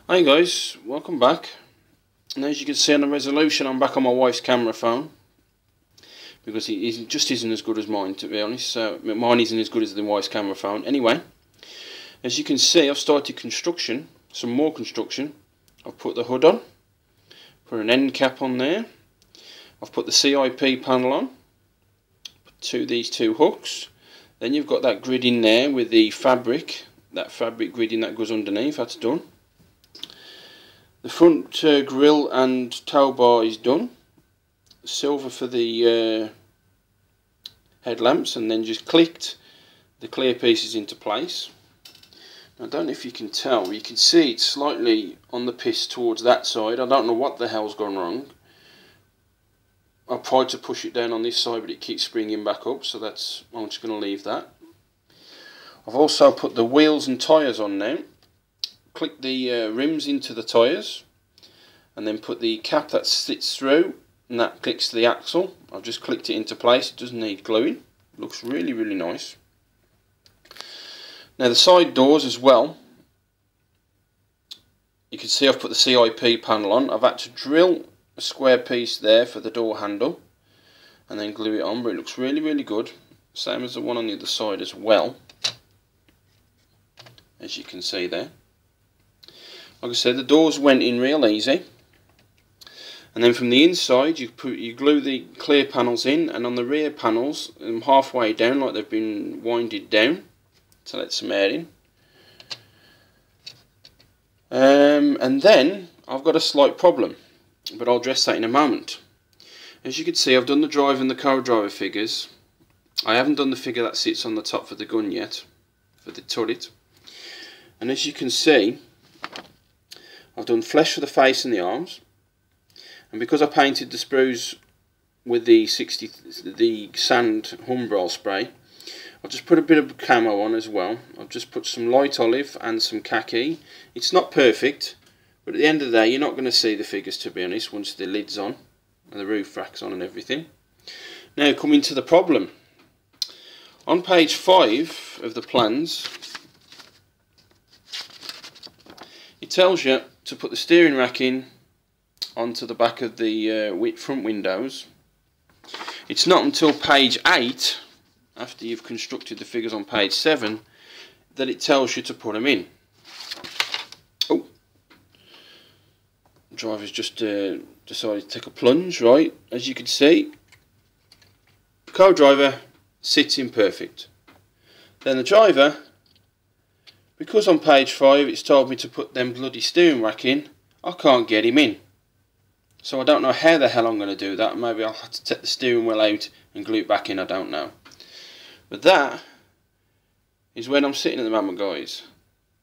Hi guys, welcome back. And as you can see on the resolution, I'm back on my wife's camera phone because it just isn't as good as mine, to be honest. So mine isn't as good as the wife's camera phone. Anyway, as you can see, I've started construction, some more construction. I've put the hood on, put an end cap on there. I've put the CIP panel on, put these two hooks. Then you've got that grid in there with the fabric, that fabric gridding that goes underneath. That's done. The front grille and tow bar is done. Silver for the headlamps, and then just clicked the clear pieces into place. I don't know if you can tell, you can see it's slightly on the piss towards that side. I don't know what the hell's gone wrong. I've tried to push it down on this side, but it keeps springing back up, so I'm just going to leave that. I've also put the wheels and tyres on now. Click the rims into the tyres, and then put the cap that sits through, and that clicks to the axle. I've just clicked it into place. It doesn't need gluing. It looks really nice. Now the side doors as well, you can see I've put the CIP panel on. I've had to drill a square piece there for the door handle and then glue it on, but it looks really good. Same as the one on the other side as well, as you can see there. Like I said, the doors went in real easy, and then from the inside you glue the clear panels in, and on the rear panels, halfway down, like they've been winded down to let some air in. And then I've got a slight problem, but I'll address that in a moment. As you can see, I've done the driver and the co-driver figures. I haven't done the figure that sits on the top for the gun yet, for the turret. And as you can see, I've done flesh for the face and the arms, and because I painted the sprues with the sand Humvee spray, I've just put a bit of camo on as well. I've just put some light olive and some khaki. It's not perfect, but at the end of the day, you're not going to see the figures, to be honest, once the lid's on and the roof rack's on and everything. Now coming to the problem. On page 5 of the plans, it tells you to put the steering rack in onto the back of the front windows. It's not until page 8, after you've constructed the figures on page 7, that it tells you to put them in. Oh, the driver's just decided to take a plunge. Right, as you can see, the co-driver sits in perfect. Then the driver, because on page 5 it's told me to put them bloody steering rack in, I can't get him in. So I don't know how the hell I'm going to do that. Maybe I'll have to take the steering wheel out and glue it back in, I don't know. But that is when I'm sitting at the moment, guys.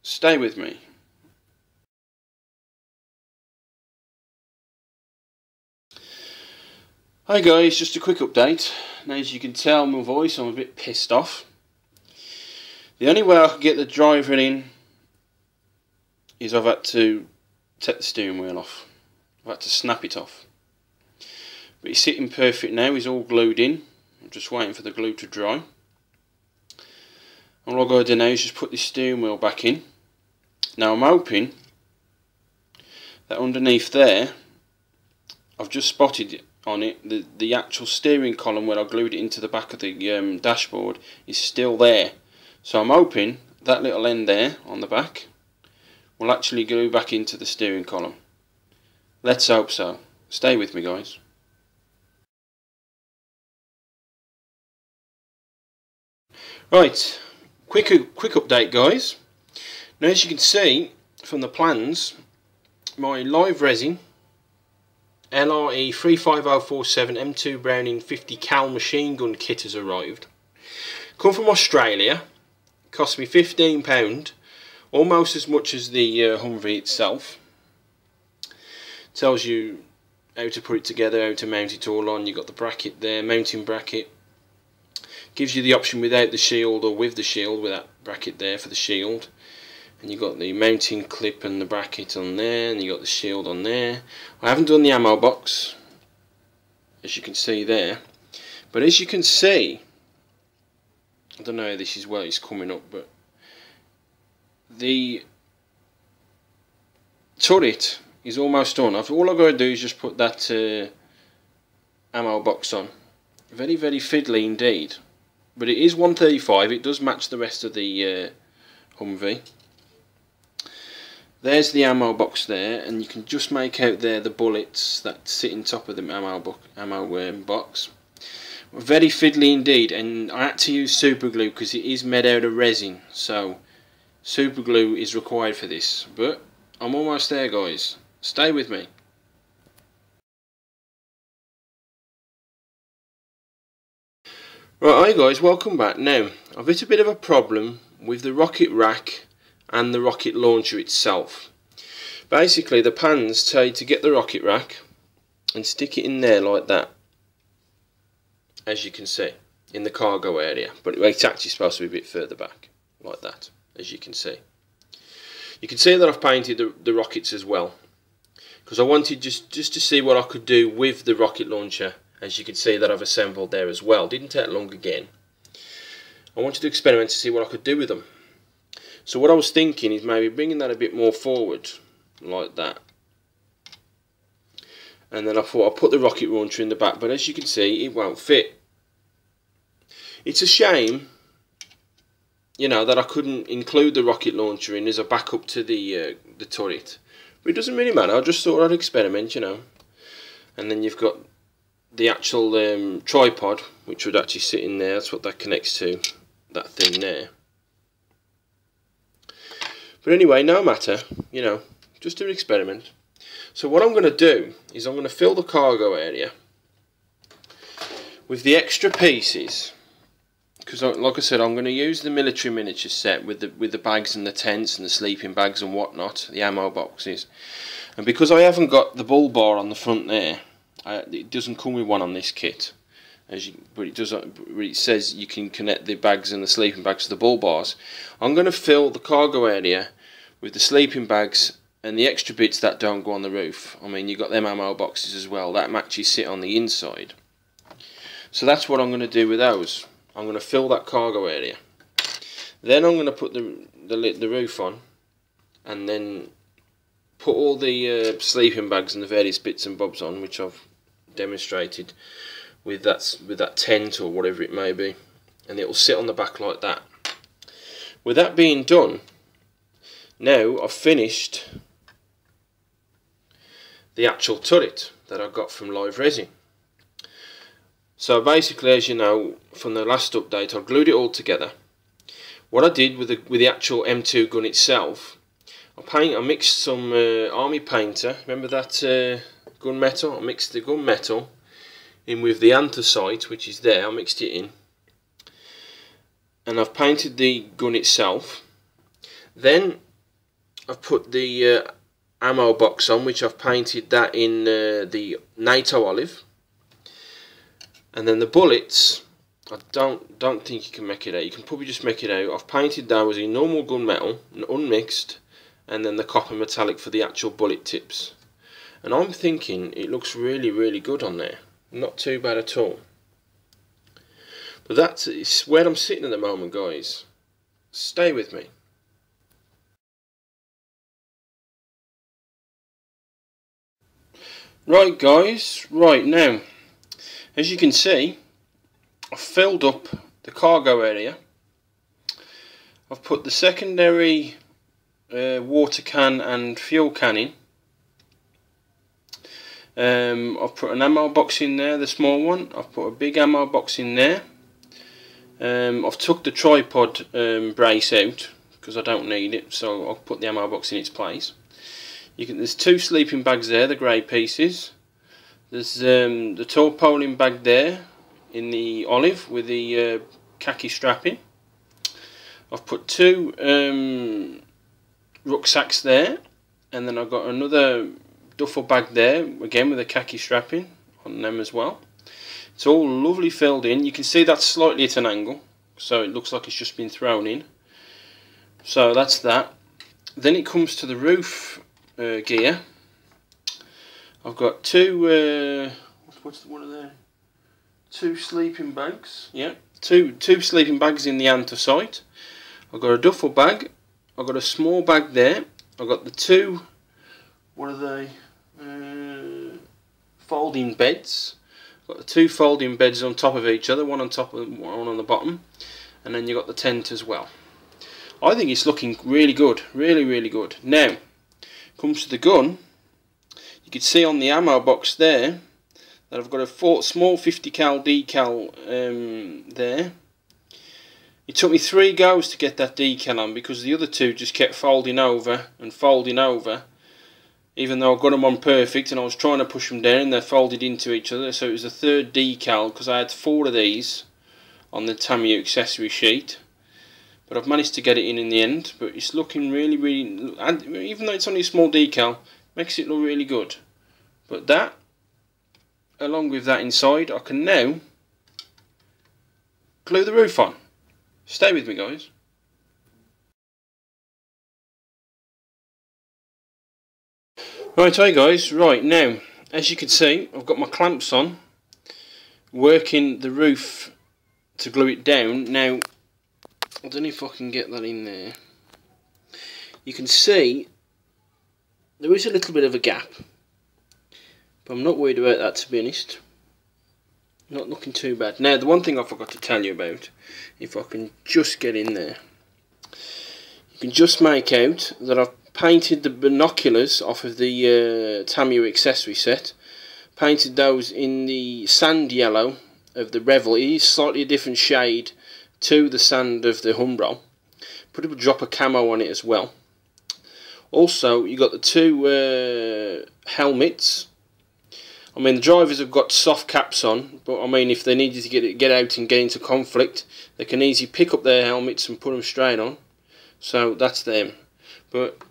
Stay with me. Hi guys, just a quick update. Now as you can tell my voice, I'm a bit pissed off. The only way I can get the driver in is I've had to take the steering wheel off. I've had to snap it off. But he's sitting perfect now, he's all glued in. I'm just waiting for the glue to dry. All I've got to do now is just put this steering wheel back in. Now I'm hoping that underneath there, I've just spotted on it the actual steering column where I glued it into the back of the dashboard is still there. So I'm hoping that little end there on the back will actually glue back into the steering column. Let's hope so. Stay with me, guys. Right, quick update, guys. Now as you can see from the plans, my live resin LRE 35047 M2 Browning 50 cal machine gun kit has arrived. Come from Australia. Cost me £15, almost as much as the Humvee itself. Tells you how to put it together, how to mount it all on. You've got the bracket there, mounting bracket. Gives you the option without the shield or with the shield, with that bracket there for the shield. And you've got the mounting clip and the bracket on there, and you've got the shield on there. I haven't done the ammo box, as you can see there. But as you can see, I don't know how this is where it's coming up, but the turret is almost done. All I've got to do is just put that ammo box on. Very, very fiddly indeed. But it is 135, it does match the rest of the Humvee. There's the ammo box there, and you can just make out there the bullets that sit on top of the ammo box. Very fiddly indeed, and I had to use super glue because it is made out of resin, so super glue is required for this. But I'm almost there, guys. Stay with me. Right, hi guys, welcome back. Now, I've hit a bit of a problem with the rocket rack and the rocket launcher itself. Basically, the pans tell you to get the rocket rack and stick it in there like that, as you can see, in the cargo area. But it's actually supposed to be a bit further back, like that, as you can see. You can see that I've painted the rockets as well, because I wanted just to see what I could do with the rocket launcher. As you can see that I've assembled there as well. Didn't take long again. I wanted to experiment to see what I could do with them. So what I was thinking is maybe bringing that a bit more forward, like that. And then I thought I'll put the rocket launcher in the back, but as you can see, it won't fit. It's a shame, you know, that I couldn't include the rocket launcher in as a backup to the turret. But it doesn't really matter, I just thought I'd experiment, you know. And then you've got the actual tripod, which would actually sit in there. That's what that connects to, that thing there. But anyway, no matter, you know, just an experiment. So what I'm going to do is I'm going to fill the cargo area with the extra pieces, because like I said, I'm going to use the military miniature set with the bags and the tents and the sleeping bags and whatnot, the ammo boxes. And because I haven't got the bull bar on the front there, it doesn't come with one on this kit, but it says you can connect the bags and the sleeping bags to the bull bars. I'm going to fill the cargo area with the sleeping bags and the extra bits that don't go on the roof. I mean, you've got them ammo boxes as well, that actually sit on the inside. So that's what I'm going to do with those. I'm going to fill that cargo area. Then I'm going to put the roof on, and then put all the sleeping bags and the various bits and bobs on, which I've demonstrated with that tent or whatever it may be, and it will sit on the back like that. With that being done, now I've finished the actual turret that I got from live resin. So basically, as you know from the last update, I glued it all together. What I did with the actual M2 gun itself, I mixed some army painter. Remember that gunmetal? I mixed the gunmetal in with the anthracite, which is there. I mixed it in, and I've painted the gun itself. Then I've put the ammo box on, which I've painted that in the NATO olive. And then the bullets, I don't think you can make it out. You can probably just make it out. I've painted those in normal gunmetal, unmixed, and then the copper metallic for the actual bullet tips. And I'm thinking it looks really, really good on there. Not too bad at all. But that's where I'm sitting at the moment, guys. Stay with me. Right, guys, right now, as you can see, I've filled up the cargo area. I've put the secondary water can and fuel can in. I've put an ammo box in there, the small one. I've put a big ammo box in there. I've took the tripod brace out because I don't need it, so I'll put the ammo box in its place. There's two sleeping bags there, the grey pieces. There's the tarpaulin bag there in the olive with the khaki strapping. I've put two rucksacks there, and then I've got another duffel bag there, again with a khaki strapping on them as well. It's all lovely filled in. You can see that's slightly at an angle, so it looks like it's just been thrown in. So that's that. Then it comes to the roof gear. I've got two what's one of there? Two sleeping bags. Yeah, two sleeping bags in the anthracite. I've got a duffel bag. I've got a small bag there. I've got the two what are they? Folding beds. Got the two folding beds on top of each other, one on top and one on the bottom, and then you got the tent as well. I think it's looking really good, really good. Now, comes to the gun. You can see on the ammo box there that I've got a small 50 cal decal there. It took me 3 goes to get that decal on because the other two just kept folding over and folding over, even though I got them on perfect and I was trying to push them down and they folded into each other. So it was the third decal because I had 4 of these on the Tamiya accessory sheet, but I've managed to get it in the end. But it's looking really, and even though it's only a small decal, makes it look really good. But that, along with that inside, I can now glue the roof on. Stay with me, guys. Right, hi guys. Right, now, as you can see, I've got my clamps on, working the roof to glue it down. Now, I don't know if I can get that in there. You can see there is a little bit of a gap, but I'm not worried about that, to be honest. Not looking too bad. Now, the one thing I forgot to tell you about, if I can just get in there, you can just make out that I've painted the binoculars off of the Tamiya accessory set. Painted those in the sand yellow of the Revel. It is slightly a different shade to the sand of the Humvee. Put a drop of camo on it as well. Also, you got the two helmets. I mean, the drivers have got soft caps on, but I mean, if they needed to get out and get into conflict, they can easily pick up their helmets and put them straight on. So that's them. But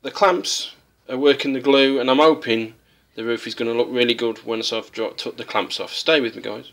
the clamps are working the glue, and I'm hoping the roof is going to look really good once I've took the clamps off. Stay with me, guys.